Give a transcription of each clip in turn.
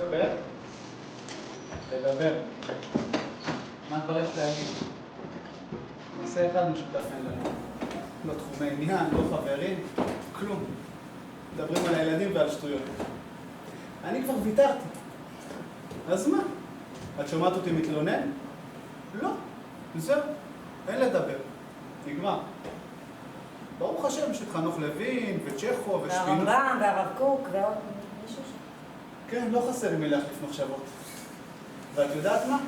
לדבר? לדבר. מה כבר יש להגיד? נושא אחד משותף אין לנו. לא תחומי עניין, לא חברים, כלום. מדברים על הילדים ועל שטויות. אני כבר ויתרתי. אז מה? את שומעת אותי מתלונן? לא. זהו. אין לדבר. נגמר. ברוך השם, יש את חנוך לוין וצ'כו ושפינות. והרמב"ם והרב קוק ועוד מישהו ש... כן, לא חסר לי מילה להחליף מחשבות. ואת יודעת מה?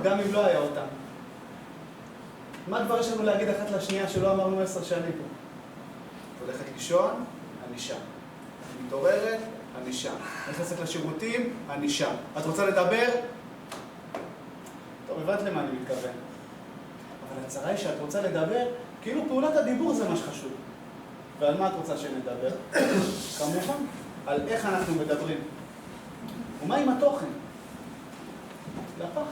גם אם לא היה אותם. מה כבר יש לנו להגיד אחת לשנייה שלא אמרנו 10 שנים פה? הולכת לישון, אני שם. מתעוררת, אני שם. נכנסת לשירותים, אני שם. את רוצה לדבר? טוב, הבנת למה אני מתכוון. אבל הצרה היא שאת רוצה לדבר, כאילו פעולת הדיבור זה מה שחשוב. ועל מה את רוצה שנדבר? כמובן, על איך אנחנו מדברים. ומה עם התוכן? לפח.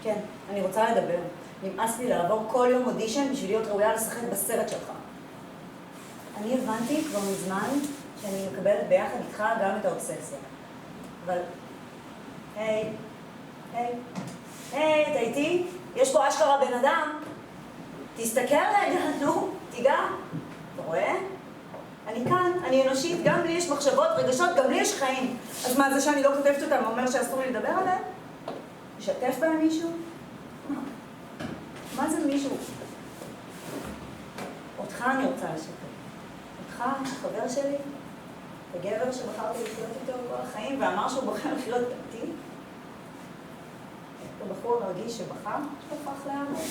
כן, אני רוצה לדבר. נמאס לי לעבור כל יום אודישן בשביל להיות ראויה לשחק בסרט שלך. אני הבנתי כבר מזמן שאני מקבלת ביחד איתך גם את האובססיה. אבל... היי, אתה איתי? יש פה אשכרה בן אדם. תסתכל רגע, נו, תיגע. אתה רואה? אני כאן, אני אנושית, גם לי יש מחשבות, רגשות, גם לי יש חיים. אז מה, זה שאני לא כותבת אותם אומר שאסור לי לדבר עליהם? לשתף בהם מישהו? מה זה מישהו? אותך אני רוצה לשתף. אותך, חבר שלי, הגבר שבחרתי לחיות איתו כל החיים ואמר שהוא בוחר לחיות איתי. הוא בחור מרגיש שבחר, שהפך לעמוד.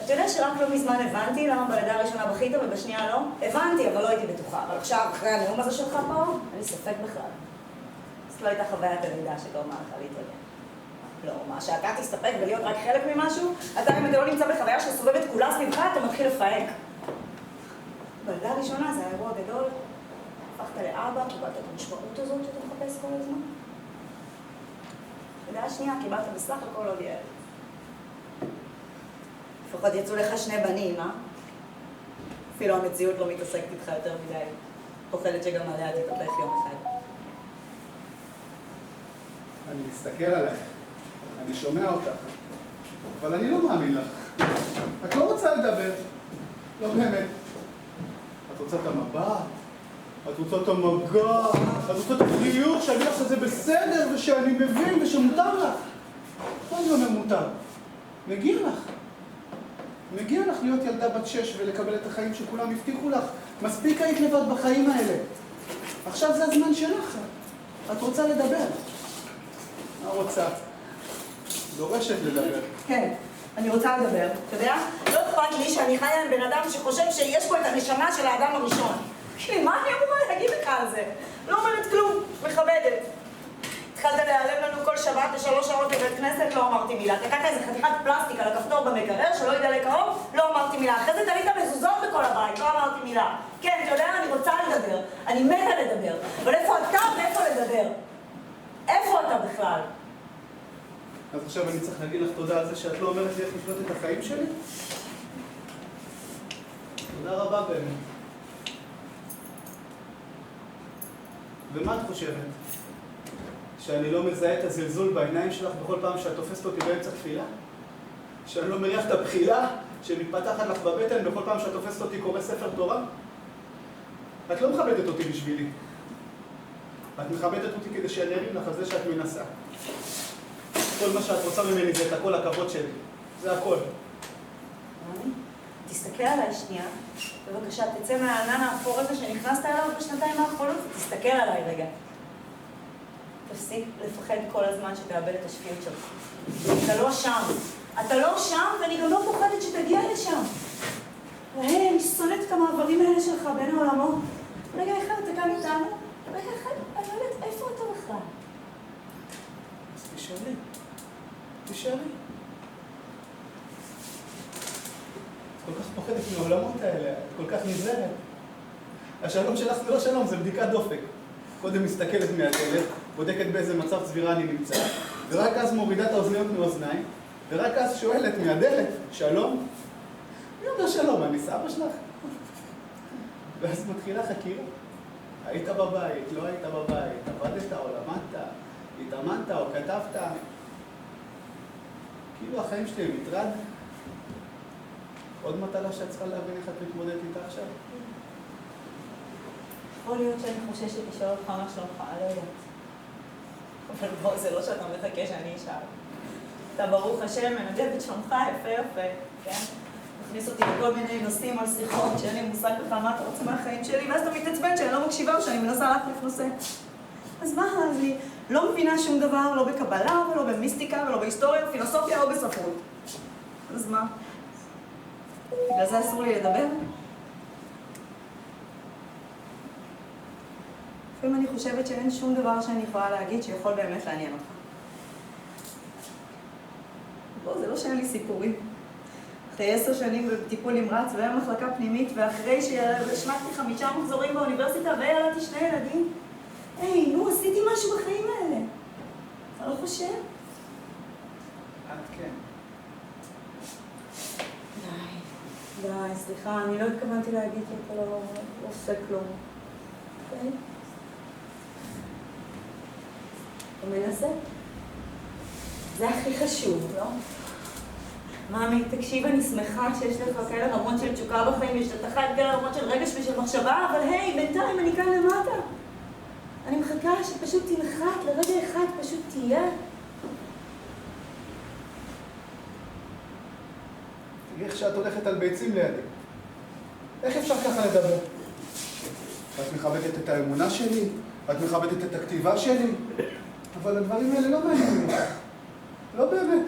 אתה יודע שרק לא מזמן הבנתי למה בלידה הראשונה בכית ובשנייה לא? הבנתי, אבל לא הייתי בטוחה. אבל עכשיו, אחרי הנאום הזה שלך פה, אני ספק בכלל. זאת לא הייתה חוויית הלידה שגורמה לך להתרגל. לא, מה, שאתה תסתפק ולהיות רק חלק ממשהו? אתה, אם אתה לא נמצא בחוויה שסובבת כולה סביבך, אתה מתחיל לפהק. בלידה הראשונה זה היה אירוע גדול. הפכת לאבא, קיבלת את המשמעות הזאת שאתה מחפש כל הזמן. בלידה השנייה קיבלת בסך הכל עוד ילד. לפחות יצאו לך 2 בנים, אה? אפילו המציאות לא מתעסקת איתך יותר מדי. פוחדת שגם עליה תתהפך יום אחד. אני מסתכל עליך, אני שומע אותך, אבל אני לא מאמין לך. את לא רוצה לדבר. לא באמת. את רוצה את המבט, את רוצה את המגע, את רוצה את החיוך שאני לך שזה בסדר ושאני מבין ושמותר לך. לא אני אומר מותר. מגיע לך. מגיע לך להיות ילדה בת 6 ולקבל את החיים שכולם הבטיחו לך. מספיק היית לבד בחיים האלה. עכשיו זה הזמן שלך. את רוצה לדבר. מה רוצה? דורשת לדבר. כן, אני רוצה לדבר. אתה יודע? לא אכפת לי שאני חיה עם בן אדם שחושב שיש פה את הנשמה של האדם הראשון. מה אני אמורה להגיד לך על זה? לא אומרת כלום, מכבדת. התחלת להיעלם לנו כל שבת ב3 שעות לבית כנסת, לא אמרתי מילה. תקעת איזה חתיכת פלסטיק על הכפתור במקרר שלא ידע לקרוב, לא אמרתי מילה. אחרי זה תלית מזוזות בכל הבית, לא אמרתי מילה. כן, אתה יודע, אני רוצה לדבר. אני מתה לדבר. אבל איפה אתה ואיפה לדבר? איפה אתה בכלל? אז עכשיו אני צריך להגיד לך תודה על זה שאת לא אומרת לי איך לחיות את החיים שלי? תודה רבה באמת. ומה את חושבת? שאני לא מזהה את הזלזול בעיניים שלך בכל פעם שאת תופסת אותי באמצע תפילה? שאני לא מריח את הבחילה שמתפתחת לך בבטן בכל פעם שאת תופסת אותי קורא ספר תורה? את לא מכבדת אותי בשבילי. את מכבדת אותי כדי שאני ארים לך על זה שאת מנסה. כל מה שאת רוצה ממני זה את הכל הכבוד שלי. זה הכל. תסתכל עליי שנייה. בבקשה, תצא מהענן האפור הזה שנכנסת אליו בשנתיים האחרונות ותסתכל עליי רגע. תפסיק לפחד כל הזמן שתאבד את השפיות שלך. אתה לא שם. אתה לא שם ואני גם לא פוחדת שתגיע לשם. אני שונאת את המעברים האלה שלך בין העולמות. רגע אחד, אתה כאן איתנו? רגע אחד, אני לא יודעת איפה אתה בכלל. אז תשאלי. תשאלי. את כל כך פוחדת מהעולמות האלה, את כל כך נזהרת. השלום שלך זה לא שלום, זה בדיקת דופק. קודם מסתכלת מהדלת, בודקת באיזה מצב צבירה אני נמצא, ורק אז מורידה את האוזניות מאוזניים, ורק אז שואלת מהדלת, שלום? אני אומר שלום, אני סבא שלך. ואז מתחילה חקירה. היית בבית, לא היית בבית, עבדת או למדת, התאמנת או כתבת. כאילו החיים שלי הם מטרד. עוד מטלה שאת צריכה להבין איך את מתמודדת איתה עכשיו? יכול להיות שאני חוששת לשאול אותך מה שלומך, לא יודעת. אבל בוא, זה לא שאתה מחכה שאני אשאל. אתה ברוך השם, מנגב את שלומך יפה יפה, כן? מכניס אותי לכל מיני נושאים על שיחות שאין לי מושג בכלל מה אתה רוצה מהחיים שלי, ואז אתה מתעצבן שאני לא מקשיבה או שאני מנסה להחליף נושא. אז מה, אז אני לא מבינה שום דבר, לא בקבלה ולא במיסטיקה ולא בהיסטוריה, פילוסופיה או בספרות. אז מה? בגלל זה אסור לי לדבר? לפעמים אני חושבת שאין שום דבר שאני יכולה להגיד שיכול באמת לעניין אותך. בוא, זה לא שאין לי סיפורים. אחרי 10 שנים בטיפול נמרץ ובמחלקה פנימית, ואחרי שהשמעתי 5 מחזורים באוניברסיטה וילדתי 2 ילדים, היי, נו, עשיתי משהו בחיים האלה. אתה לא חושב? את כן. די, סליחה, אני לא התכוונתי להגיד שאתה לא עושה כלום. אוקיי? אתה מנסה? זה הכי חשוב, לא? מאמי, תקשיב, אני שמחה שיש לך כאלה רמות של תשוקה בחיים, ושאתה חי כאלה רמות של רגש ושל מחשבה, אבל היי, בינתיים אני כאן למטה. אני מחכה שפשוט תנחת לרגע אחד, פשוט תהיה. תראי איך שאת הולכת על ביצים לידי. איך אפשר ככה לדבר? את מכבדת את האמונה שלי, את מכבדת את הכתיבה שלי, אבל הדברים האלה לא מעניינים אותך. לא באמת.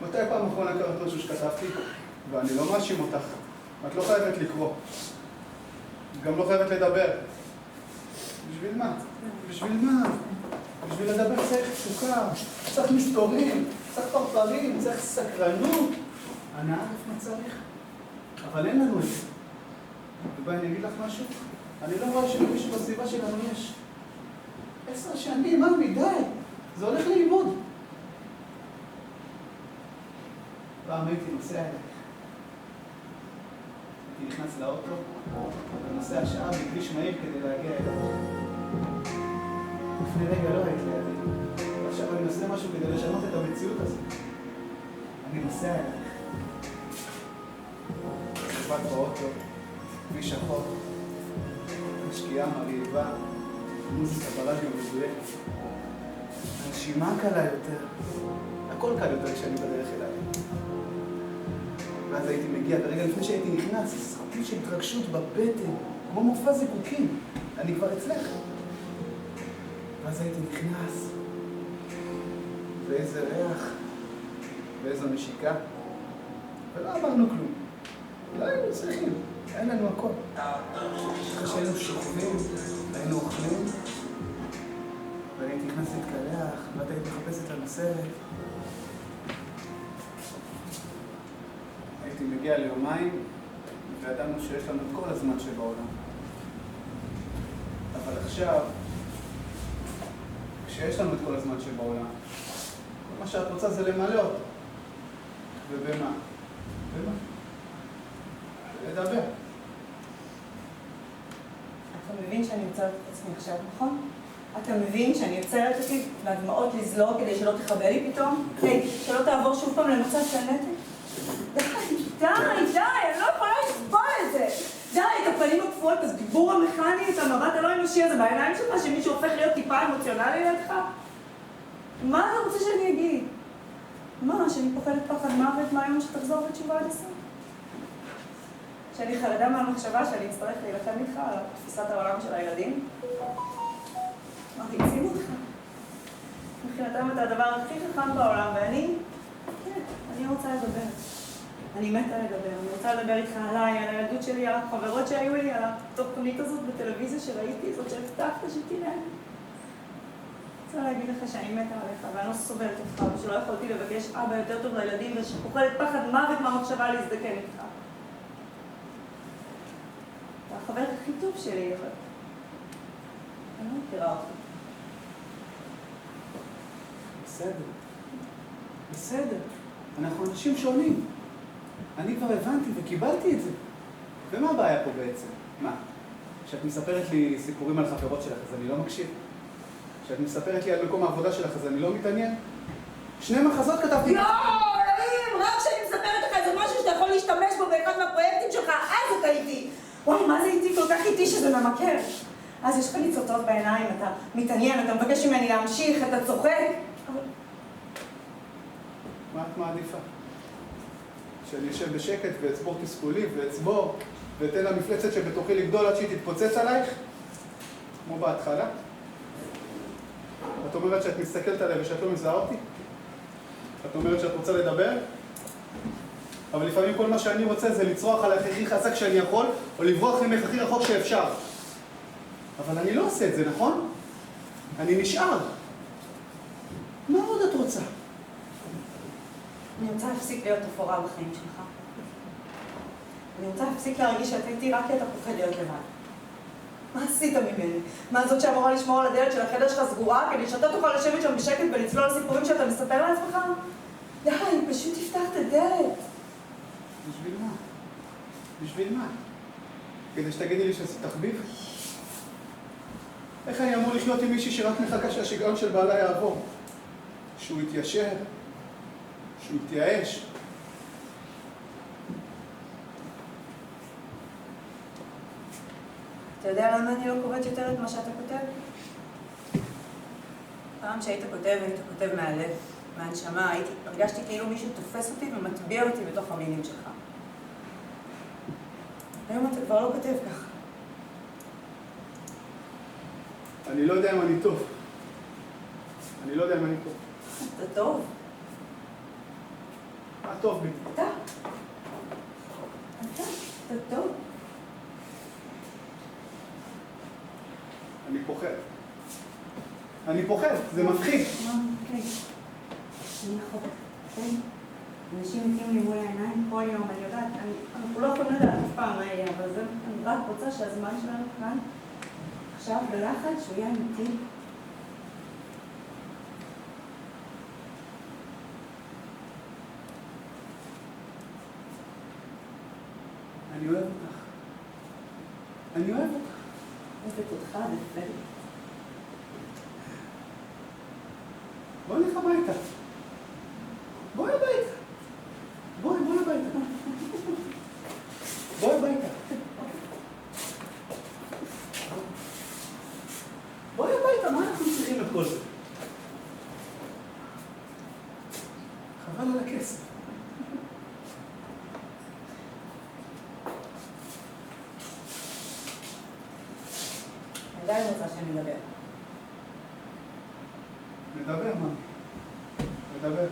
מתי פעם אחרונה קראת משהו שכתבתי? ואני לא מאשים אותך. את לא חייבת לקרוא. גם לא חייבת לדבר. בשביל מה? בשביל מה? בשביל לדבר צריך תשוקה, צריך מסתורים, צריך פרפרים, צריך סקרנות. אני ערף מה צריך, אבל אין לנו את זה. ובואי אני אגיד לך משהו, אני לא רואה שלמישהו בסביבה שלנו יש. 10 שנים, מה מדי? זה הולך ללמוד. פעם הייתי נוסע אליך. הייתי נכנס לאוטו, ונוסע שעה בכביש מהיר כדי להגיע אליך. לפני רגע לא היית לידי. ועכשיו אני נוסע משהו כדי לשנות את המציאות הזאת. אני נוסע אליך. שבת באוטו, כביש שחור, שקיעה מרהיבה, מוזיקה ברדיו מזוהקת. הנשימה קלה יותר, הכל קל יותר כשאני בדרך אליי. ואז הייתי מגיע, ורגע לפני שהייתי נכנס, סרטים של התרגשות בבטן, כמו מופע זיקוקים, אני כבר אצלך. ואז הייתי נכנס, ואיזה ריח, ואיזו נשיקה, ולא אמרנו כלום. לא היינו צריכים, אין לנו הכל. אחרי שהיינו שוכבים, היינו אוכלים, ואני הייתי נכנס להתקלח, ואת היית מחפשת לנו סרט. הייתי מגיע ליומיים, וידענו שיש לנו את כל הזמן שבעולם. אבל עכשיו, כשיש לנו את כל הזמן שבעולם, כל מה שאת רוצה זה למלא אותו. ובמה? במה? לדבר. אתה מבין שאני יוצרת את עצמי עכשיו, נכון? אתה מבין שאני יוצרת אותי והדמעות לזלור כדי שלא תחבל לי פתאום? היי, שלא תעבור שוב פעם למצב של נתק? די, אני לא יכולה לסבול את זה. די, את הפנים הקפואות, את הדיבור המכני, את המבט הלא אנושי הזה בעיניים שלך, שמישהו הופך להיות טיפה אמוציונלי לידך? מה אתה רוצה שאני אגיד? מה, שאני פוחדת פחד מוות מהיום שתחזור בתשובה עד הסוף? שאני חרדה מהמחשבה שאני אצטרך להילחם איתך על תפיסת העולם של הילדים? אמרתי, שימו אותך. מבחינתם אתה הדבר הכי חכם בעולם, ואני, כן, אני רוצה לדבר. אני מתה לדבר. אני רוצה לדבר איתך עליי, על הילדות שלי, על החברות שהיו לי, על התוכנית הזאת בטלוויזיה שראיתי, זאת שהבטחת שתראה. אני רוצה להגיד לך שאני מתה עליך, ואני לא סובלת אותך, ושלא יכולתי לבקש אבא יותר טוב לילדים, ושפוחדת פחד מוות מהמחשבה להזדקן איתך. אתה החבר הכי טוב שלי, אבל אני לא מכירה אותך. בסדר. אנחנו אנשים שונים. אני כבר הבנתי וקיבלתי את זה. ומה הבעיה פה בעצם? מה? כשאת מספרת לי סיפורים על חברות שלך, אז אני לא מקשיב. כשאת מספרת לי על מקום העבודה שלך, אז אני לא מתעניין. 2 מחזות כתבתי. יואו, אלוהים, רק כשאני מספרת לך איזה משהו שאתה יכול להשתמש בו באחד מהפרויקטים שלך, אז אתה איתי. וואי, מה זה איתי? כל כך איתי שזה ממכר. אז יש לך ניצוצות בעיניים, אתה מתעניין, אתה מבקש ממני להמשיך, אתה צוחק. מה את מעדיפה? שאני אשב בשקט ואצבור תסכולי ואצבור ואתן למפלצת שבתוכי לגדול עד שהיא תתפוצץ עלייך? כמו בהתחלה? את אומרת שאת מסתכלת עליי ושאת לא מזהה אותי? את אומרת שאת רוצה לדבר? אבל לפעמים כל מה שאני רוצה זה לצרוח עלייך הכי חזק שאני יכול, או לברוח ממך הכי רחוק שאפשר. אבל אני לא עושה את זה, נכון? אני נשאר. מה עוד את רוצה? אני רוצה להפסיק להיות אפורה בחיים שלך. אני רוצה להפסיק להרגיש שאתה איתי רק כי אתה פוחד להיות לבד. מה עשית ממני? מה זאת שאמורה לשמור על הדלת של החדר שלך סגורה כדי שאתה תוכל לשבת שם בשקט ולצלול על סיפורים שאתה מספר לעצמך? די, פשוט תפתח את הדלת. בשביל מה? בשביל מה? כדי שתגידי לי שעשית תחביב? איך אני אמור לחיות עם מישהי שרק מחכה שהשיגעון של בעלה יעבור? שהוא יתיישר? שהוא יתייאש? אתה יודע למה אני לא קוראת יותר את מה שאתה כותב? פעם שהיית כותב, היית כותב מהלב, מהנשמה, הרגשתי כאילו מישהו תופס אותי ומטביע אותי בתוך המילים שלך. היום אתה כבר לא כותב ככה. אני לא יודע אם אני טוב. אני לא יודע אם אני טוב. אתה טוב. מה טוב בי? אתה טוב. אני פוחד. אני פוחד, זה מפחיד. אוקיי. אני חובק. אנשים מתים לי מול העיניים כל יום, אני יודעת, אנחנו לא יכולים לדעת אף פעם מה יהיה, אבל אני רק רוצה שהזמן שלנו כאן, עכשיו בלחץ, שהוא יהיה אמיתי. אני אוהב אותך. אני אוהב אותך. אוהבת אותך, זה פלא. בואי נלך הביתה. בואי הביתה. בואי הביתה. בואי הביתה. בואי הביתה, מה אנחנו צריכים את כל זה? חבל על הכסף. אני עדיין רוצה שאני אדבר. נדבר, מה? נדבר.